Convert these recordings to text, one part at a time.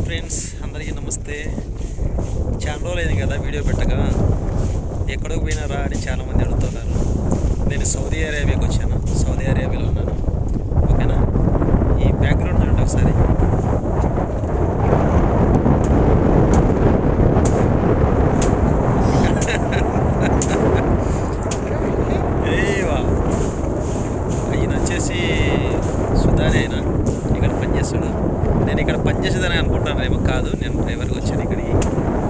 Friends, అందరికీ నమస్తే. చాలా రోజులైంది కదా వీడియో పెట్టగా. ఎక్కడికి పోయినారా అని చాలామంది అడుగుతున్నారు. నేను సౌదీ అరేబియాకి వచ్చాను. సౌదీ అరేబియాలో ఉన్నాను. ఓకేనా? ఈ బ్యాక్గ్రౌండ్ చూడండి ఒకసారి. ఆయన వచ్చేసి సుధాని. అయినా ఇక్కడ పనిచేస్తాడు. నేను ఇక్కడ పనిచేసేదని అనుకుంటాను ఏమో. కాదు, నేను డ్రైవర్గా వచ్చాను ఇక్కడికి.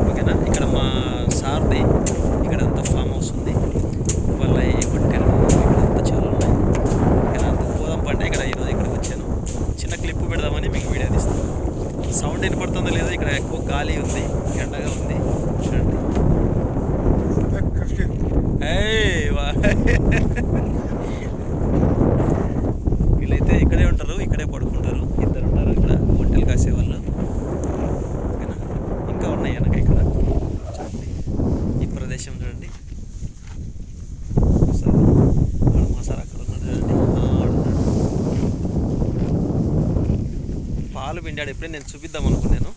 ఓకేనా? ఇక్కడ మా సార్ది ఇక్కడ అంతా ఫామ్ హౌస్ ఉంది. వాళ్ళ ఈ పొట్టెలు ఇక్కడంతా చాలా ఉన్నాయి. ఓకేనా? అంత పోదాం పంటే ఇక్కడ ఈరోజు ఇక్కడికి వచ్చాను. చిన్న క్లిప్ పెడదామని మీకు వీడియో తీస్తాను. సౌండ్ వినపడుతుందో లేదో. ఇక్కడ ఎక్కువ గాలి ఉంది, ఎండగా ఉంది. చూడండి. వీళ్ళైతే ఇక్కడే ఉంటారు, ఇక్కడే పడుకుంటారు. ఇద్దరు ఉంటారు ఇక్కడ ఒంటెలు కాసేవాళ్ళు. ఓకేనా? ఇంకా ఉన్నాయి వెనక ఇక్కడ. చూడండి ఈ ప్రదేశం చూడండి. సార్ మా సార్ అక్కడ ఉన్నాడు చూడండి. పాలు పిండాడు. ఎప్పుడే నేను చూపిద్దాం అనుకున్నాను.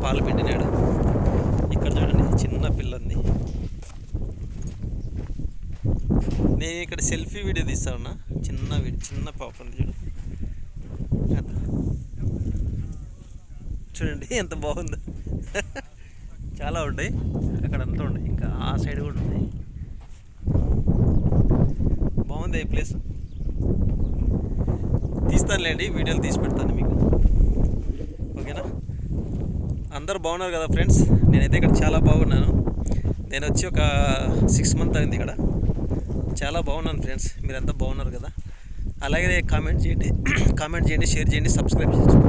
పాలు పిండినాడు. ఇక్కడ చూడండి చిన్న పిల్ల ఉంది. నేను ఇక్కడ సెల్ఫీ వీడియో తీస్తా ఉన్నా. చిన్న పాప ఉంది చూడండి ఎంత బాగుందో. చాలా ఉంటాయి అక్కడ, అంతా ఉన్నాయి. ఇంకా ఆ సైడ్ కూడా ఉన్నాయి. బాగుంది ఈ ప్లేస్. తీస్తానులేండి, వీడియోలు తీసి పెడతాను మీకు. ఓకేనా? అందరూ బాగున్నారు కదా ఫ్రెండ్స్? నేనైతే ఇక్కడ చాలా బాగున్నాను. నేను వచ్చి ఒక 6 months అయింది ఇక్కడ. చాలా బాగున్నాను ఫ్రెండ్స్. మీరంతా బాగున్నారు కదా? అలాగే కామెంట్ చేయండి, షేర్ చేయండి, సబ్స్క్రైబ్ చేయండి.